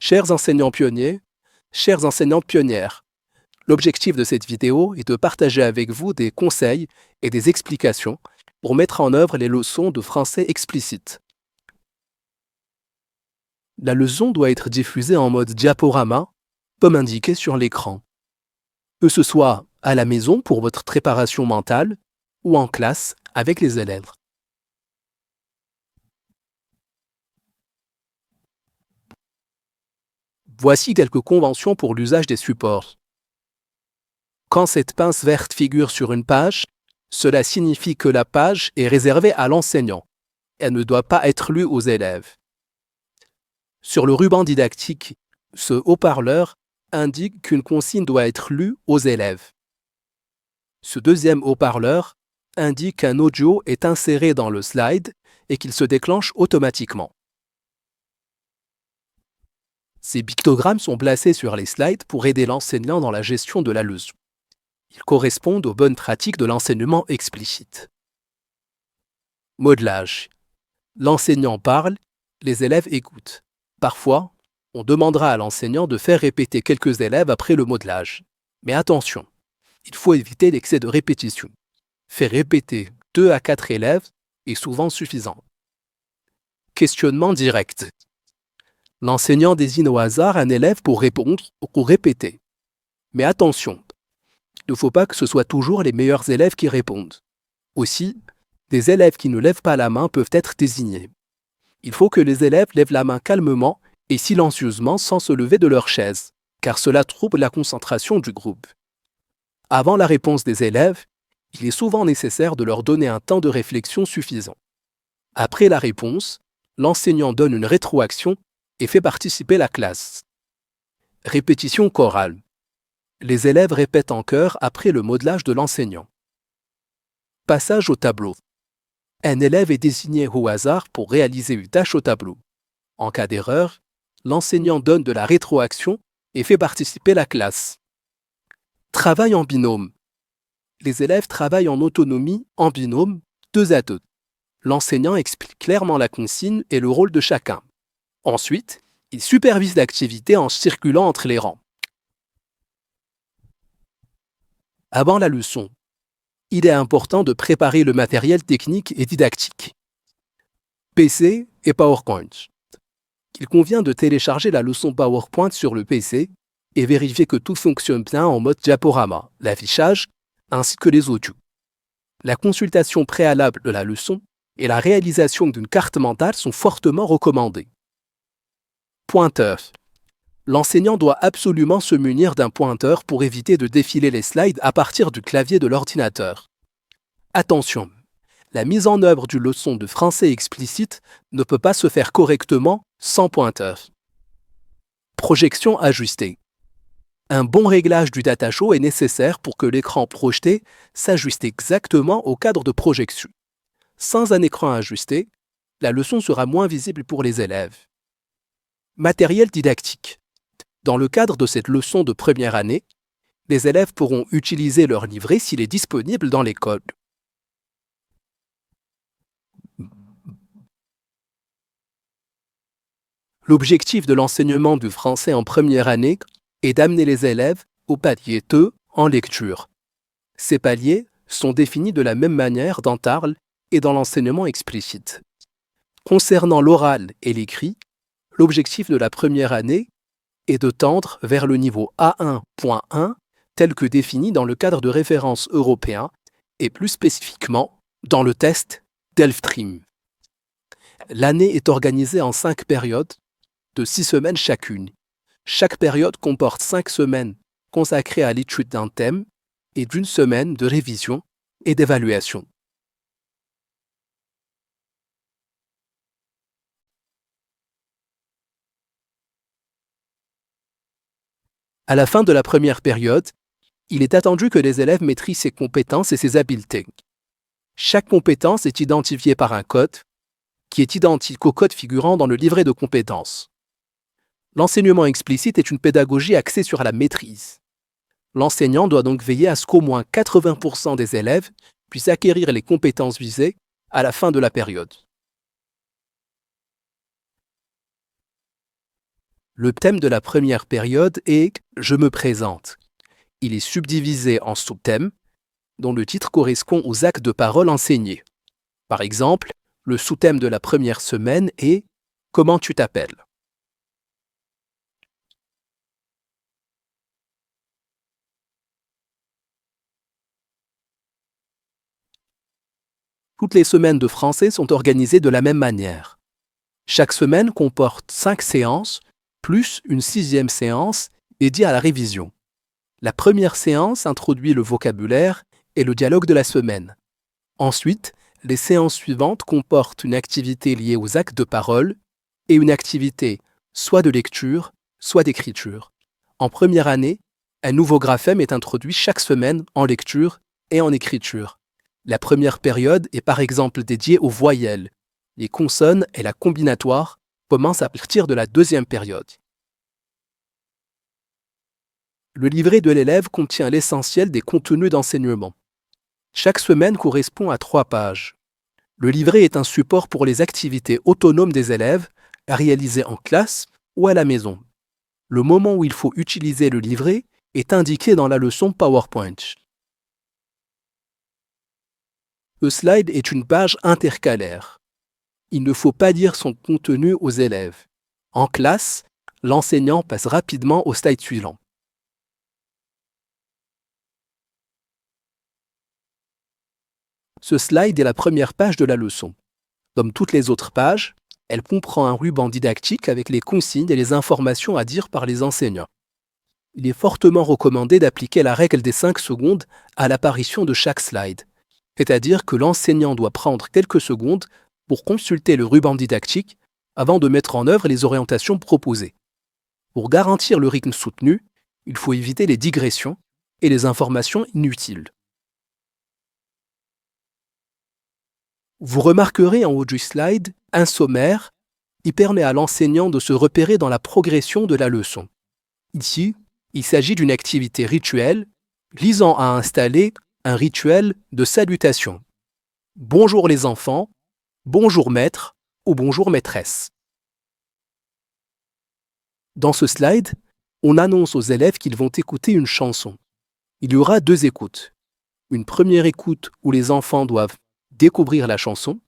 Chers enseignants pionniers, chères enseignantes pionnières, l'objectif de cette vidéo est de partager avec vous des conseils et des explications pour mettre en œuvre les leçons de français explicite. La leçon doit être diffusée en mode diaporama, comme indiqué sur l'écran. Que ce soit à la maison pour votre préparation mentale ou en classe avec les élèves. Voici quelques conventions pour l'usage des supports. Quand cette pince verte figure sur une page, cela signifie que la page est réservée à l'enseignant. Elle ne doit pas être lue aux élèves. Sur le ruban didactique, ce haut-parleur indique qu'une consigne doit être lue aux élèves. Ce deuxième haut-parleur indique qu'un audio est inséré dans le slide et qu'il se déclenche automatiquement. Ces pictogrammes sont placés sur les slides pour aider l'enseignant dans la gestion de la leçon. Ils correspondent aux bonnes pratiques de l'enseignement explicite. Modelage. L'enseignant parle, les élèves écoutent. Parfois, on demandera à l'enseignant de faire répéter quelques élèves après le modelage. Mais attention, il faut éviter l'excès de répétition. Faire répéter 2 à 4 élèves est souvent suffisant. Questionnement direct. L'enseignant désigne au hasard un élève pour répondre ou pour répéter. Mais attention, il ne faut pas que ce soit toujours les meilleurs élèves qui répondent. Aussi, des élèves qui ne lèvent pas la main peuvent être désignés. Il faut que les élèves lèvent la main calmement et silencieusement sans se lever de leur chaise, car cela trouble la concentration du groupe. Avant la réponse des élèves, il est souvent nécessaire de leur donner un temps de réflexion suffisant. Après la réponse, l'enseignant donne une rétroaction et fait participer la classe. Répétition chorale. Les élèves répètent en chœur après le modelage de l'enseignant. Passage au tableau. Un élève est désigné au hasard pour réaliser une tâche au tableau. En cas d'erreur, l'enseignant donne de la rétroaction et fait participer la classe. Travail en binôme. Les élèves travaillent en autonomie, en binôme, 2 à 2. L'enseignant explique clairement la consigne et le rôle de chacun. Ensuite, il supervise l'activité en circulant entre les rangs. Avant la leçon, il est important de préparer le matériel technique et didactique. PC et PowerPoint. Il convient de télécharger la leçon PowerPoint sur le PC et vérifier que tout fonctionne bien en mode diaporama, l'affichage, ainsi que les audios. La consultation préalable de la leçon et la réalisation d'une carte mentale sont fortement recommandées. Pointeur. L'enseignant doit absolument se munir d'un pointeur pour éviter de défiler les slides à partir du clavier de l'ordinateur. Attention, la mise en œuvre d'une leçon de français explicite ne peut pas se faire correctement sans pointeur. Projection ajustée. Un bon réglage du data show est nécessaire pour que l'écran projeté s'ajuste exactement au cadre de projection. Sans un écran ajusté, la leçon sera moins visible pour les élèves. Matériel didactique. Dans le cadre de cette leçon de première année, les élèves pourront utiliser leur livret s'il est disponible dans l'école. L'objectif de l'enseignement du français en première année est d'amener les élèves au palier 2 en lecture. Ces paliers sont définis de la même manière dans TARL et dans l'enseignement explicite. Concernant l'oral et l'écrit, l'objectif de la première année est de tendre vers le niveau A1.1 tel que défini dans le cadre de référence européen et plus spécifiquement dans le test DELFTRIM. L'année est organisée en 5 périodes de 6 semaines chacune. Chaque période comporte 5 semaines consacrées à l'étude d'un thème et d'1 semaine de révision et d'évaluation. À la fin de la première période, il est attendu que les élèves maîtrisent ses compétences et ses habiletés. Chaque compétence est identifiée par un code, qui est identique au code figurant dans le livret de compétences. L'enseignement explicite est une pédagogie axée sur la maîtrise. L'enseignant doit donc veiller à ce qu'au moins 80% des élèves puissent acquérir les compétences visées à la fin de la période. Le thème de la première période est « Je me présente ». Il est subdivisé en sous-thèmes dont le titre correspond aux actes de parole enseignés. Par exemple, le sous-thème de la première semaine est « Comment tu t'appelles ». Toutes les semaines de français sont organisées de la même manière. Chaque semaine comporte 5 séances, plus une 6e séance dédiée à la révision. La première séance introduit le vocabulaire et le dialogue de la semaine. Ensuite, les séances suivantes comportent une activité liée aux actes de parole et une activité soit de lecture, soit d'écriture. En première année, un nouveau graphème est introduit chaque semaine en lecture et en écriture. La première période est par exemple dédiée aux voyelles. Les consonnes et la combinatoire commencent à partir de la deuxième période. Le livret de l'élève contient l'essentiel des contenus d'enseignement. Chaque semaine correspond à 3 pages. Le livret est un support pour les activités autonomes des élèves à réaliser en classe ou à la maison. Le moment où il faut utiliser le livret est indiqué dans la leçon PowerPoint. Le slide est une page intercalaire. Il ne faut pas dire son contenu aux élèves. En classe, l'enseignant passe rapidement au slide suivant. Ce slide est la première page de la leçon. Comme toutes les autres pages, elle comprend un ruban didactique avec les consignes et les informations à dire par les enseignants. Il est fortement recommandé d'appliquer la règle des 5 secondes à l'apparition de chaque slide, c'est-à-dire que l'enseignant doit prendre quelques secondes pour consulter le ruban didactique avant de mettre en œuvre les orientations proposées. Pour garantir le rythme soutenu, il faut éviter les digressions et les informations inutiles. Vous remarquerez en haut du slide un sommaire qui permet à l'enseignant de se repérer dans la progression de la leçon. Ici, il s'agit d'une activité rituelle visant à installer un rituel de salutation. Bonjour les enfants, bonjour maître ou bonjour maîtresse. Dans ce slide, on annonce aux élèves qu'ils vont écouter une chanson. Il y aura 2 écoutes. Une première écoute où les enfants doivent découvrir la chanson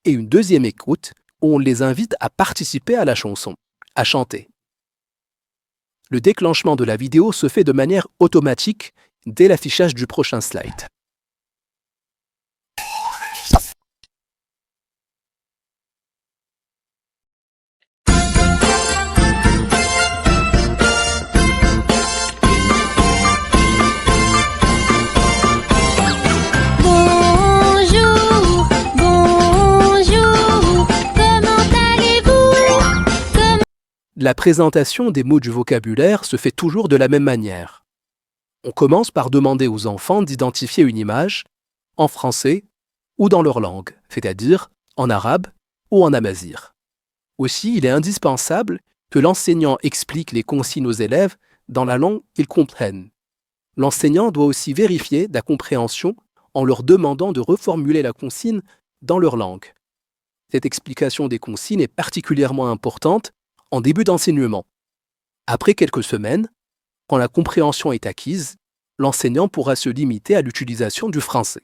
et une deuxième écoute où on les invite à participer à la chanson, à chanter. Le déclenchement de la vidéo se fait de manière automatique dès l'affichage du prochain slide. La présentation des mots du vocabulaire se fait toujours de la même manière. On commence par demander aux enfants d'identifier une image en français ou dans leur langue, c'est-à-dire en arabe ou en amazigh. Aussi, il est indispensable que l'enseignant explique les consignes aux élèves dans la langue qu'ils comprennent. L'enseignant doit aussi vérifier la compréhension en leur demandant de reformuler la consigne dans leur langue. Cette explication des consignes est particulièrement importante en début d'enseignement. Après quelques semaines, quand la compréhension est acquise, l'enseignant pourra se limiter à l'utilisation du français.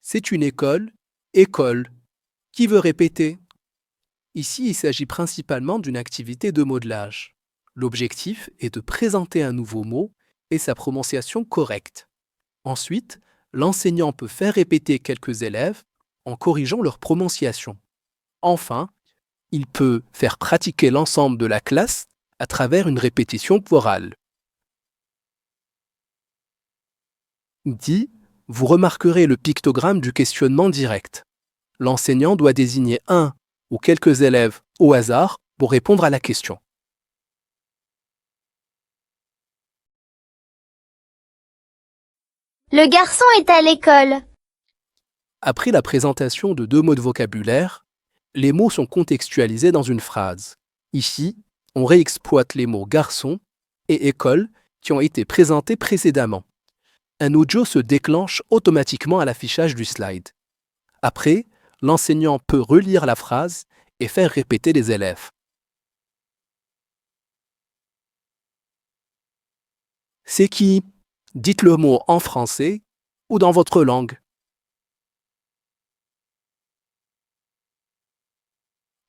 C'est une école. Qui veut répéter? Ici, il s'agit principalement d'une activité de modelage. L'objectif est de présenter un nouveau mot et sa prononciation correcte. Ensuite, l'enseignant peut faire répéter quelques élèves en corrigeant leur prononciation. Enfin, il peut faire pratiquer l'ensemble de la classe à travers une répétition orale. Vous remarquerez le pictogramme du questionnement direct. L'enseignant doit désigner un ou quelques élèves au hasard pour répondre à la question. Le garçon est à l'école. Après la présentation de 2 mots de vocabulaire, les mots sont contextualisés dans une phrase. Ici, on réexploite les mots garçon et école qui ont été présentés précédemment. Un audio se déclenche automatiquement à l'affichage du slide. Après, l'enseignant peut relire la phrase et faire répéter les élèves. C'est qui? Dites le mot en français ou dans votre langue.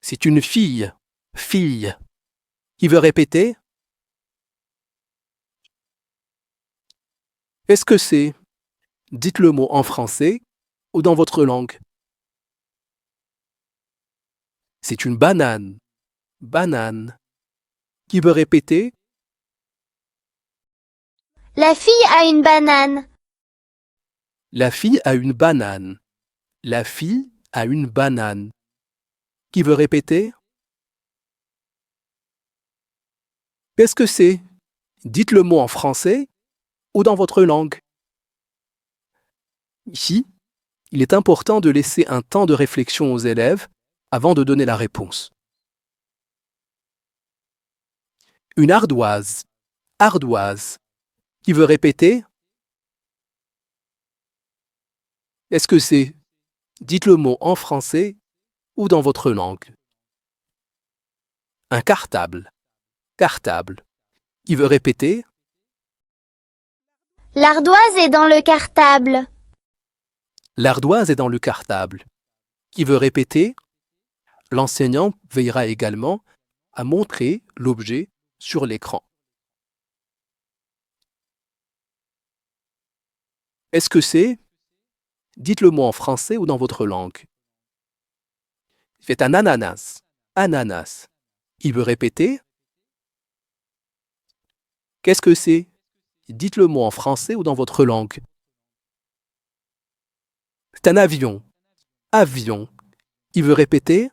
C'est une fille. Fille. Qui veut répéter? Est-ce que c'est? Dites le mot en français ou dans votre langue. C'est une banane. Banane. Qui veut répéter? La fille a une banane. La fille a une banane. La fille a une banane. Qui veut répéter? Qu'est-ce que c'est? Dites le mot en français ou dans votre langue. Ici, il est important de laisser un temps de réflexion aux élèves avant de donner la réponse. Une ardoise. Ardoise. Qui veut répéter? Est-ce que c'est? Dites le mot en français ou dans votre langue. Un cartable. Cartable. Qui veut répéter? L'ardoise est dans le cartable. L'ardoise est dans le cartable. Qui veut répéter? L'enseignant veillera également à montrer l'objet sur l'écran. Est-ce que c'est? Dites le mot en français ou dans votre langue. C'est un ananas. Ananas. Qui veut répéter? Qu'est-ce que c'est? Dites le mot en français ou dans votre langue. C'est un avion. Avion. Qui veut répéter?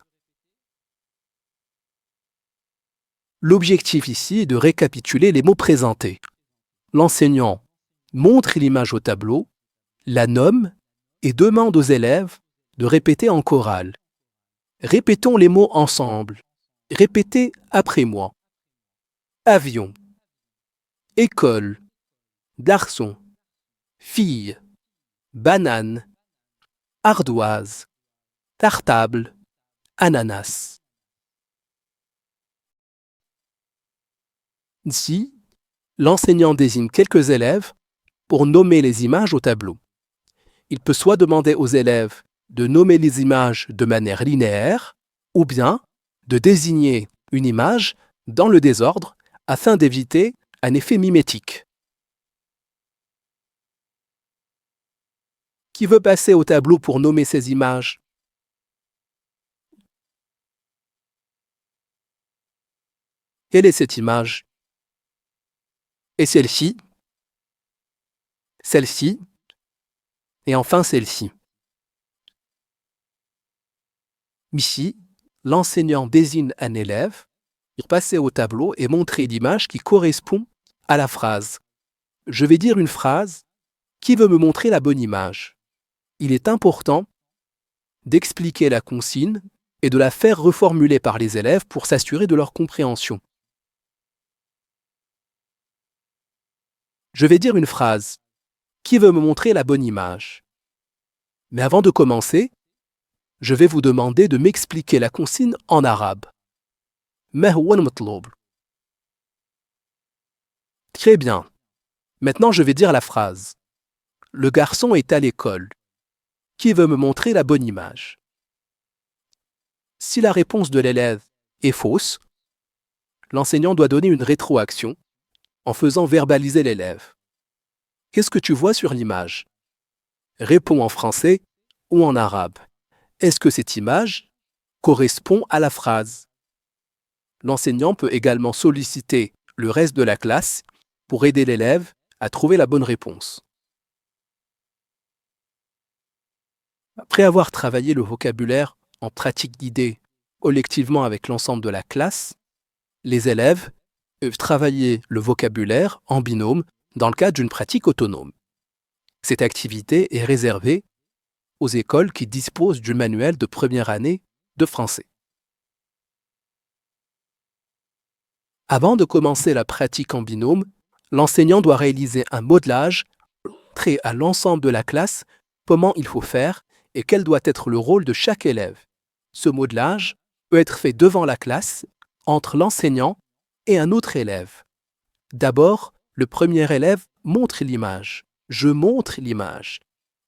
L'objectif ici est de récapituler les mots présentés. L'enseignant montre l'image au tableau, la nomme et demande aux élèves de répéter en chorale. Répétons les mots ensemble. Répétez après moi. Avion. École. Garçon. Fille. Banane. Ardoise. Cartable. Ananas. Ici, l'enseignant désigne quelques élèves pour nommer les images au tableau. Il peut soit demander aux élèves de nommer les images de manière linéaire ou bien de désigner une image dans le désordre afin d'éviter un effet mimétique. Qui veut passer au tableau pour nommer ces images? Quelle est cette image? Et celle-ci? Celle-ci? Et enfin celle-ci. Ici, l'enseignant désigne un élève pour passer au tableau et montrer l'image qui correspond à la phrase. Je vais dire une phrase. Qui veut me montrer la bonne image? Il est important d'expliquer la consigne et de la faire reformuler par les élèves pour s'assurer de leur compréhension. Je vais dire une phrase. Qui veut me montrer la bonne image? Mais avant de commencer, je vais vous demander de m'expliquer la consigne en arabe. ما هو المطلوب? Très bien. Maintenant, je vais dire la phrase. Le garçon est à l'école. Qui veut me montrer la bonne image? Si la réponse de l'élève est fausse, l'enseignant doit donner une rétroaction en faisant verbaliser l'élève. Qu'est-ce que tu vois sur l'image? Réponds en français ou en arabe. Est-ce que cette image correspond à la phrase? L'enseignant peut également solliciter le reste de la classe pour aider l'élève à trouver la bonne réponse. Après avoir travaillé le vocabulaire en pratique guidée collectivement avec l'ensemble de la classe, les élèves peuvent travailler le vocabulaire en binôme dans le cadre d'une pratique autonome. Cette activité est réservée aux écoles qui disposent du manuel de première année de français. Avant de commencer la pratique en binôme, l'enseignant doit réaliser un modelage, montrer à l'ensemble de la classe comment il faut faire et quel doit être le rôle de chaque élève. Ce modelage peut être fait devant la classe, entre l'enseignant et un autre élève. D'abord, le premier élève montre l'image. Je montre l'image.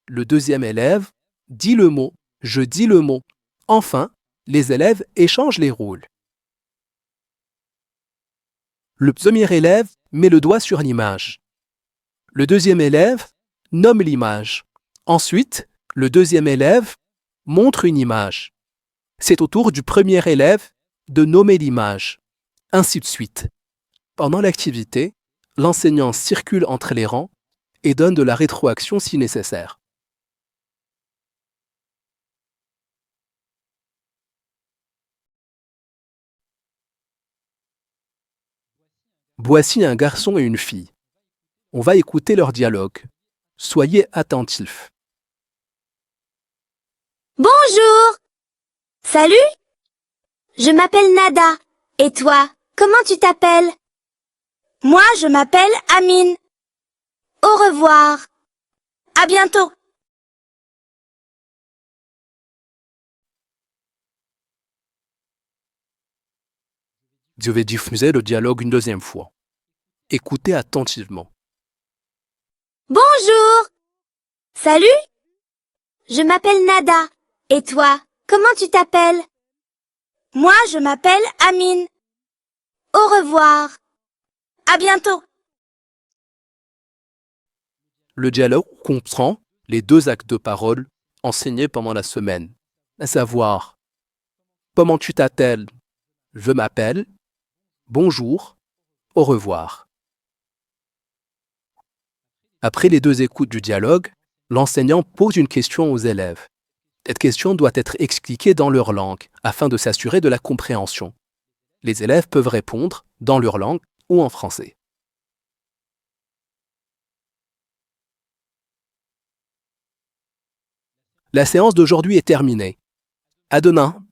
Le deuxième élève dit le mot. Je dis le mot. Enfin, les élèves échangent les rôles. Le premier élève met le doigt sur l'image. Le deuxième élève nomme l'image. Ensuite, le deuxième élève montre une image. C'est au tour du premier élève de nommer l'image. Ainsi de suite. Pendant l'activité, l'enseignant circule entre les rangs et donne de la rétroaction si nécessaire. Voici un garçon et une fille. On va écouter leur dialogue. Soyez attentifs. Bonjour. Salut. Je m'appelle Nada. Et toi, comment tu t'appelles? Moi, je m'appelle Amine. Au revoir. À bientôt. Je vais diffuser le dialogue une deuxième fois. Écoutez attentivement. Bonjour. Salut. Je m'appelle Nada. Et toi, comment tu t'appelles? Moi, je m'appelle Amine. Au revoir. À bientôt. Le dialogue comprend les deux actes de parole enseignés pendant la semaine, à savoir comment tu t'appelles? Je m'appelle. Bonjour. Au revoir. Après les deux écoutes du dialogue, l'enseignant pose une question aux élèves. Cette question doit être expliquée dans leur langue afin de s'assurer de la compréhension. Les élèves peuvent répondre dans leur langue ou en français. La séance d'aujourd'hui est terminée. À demain.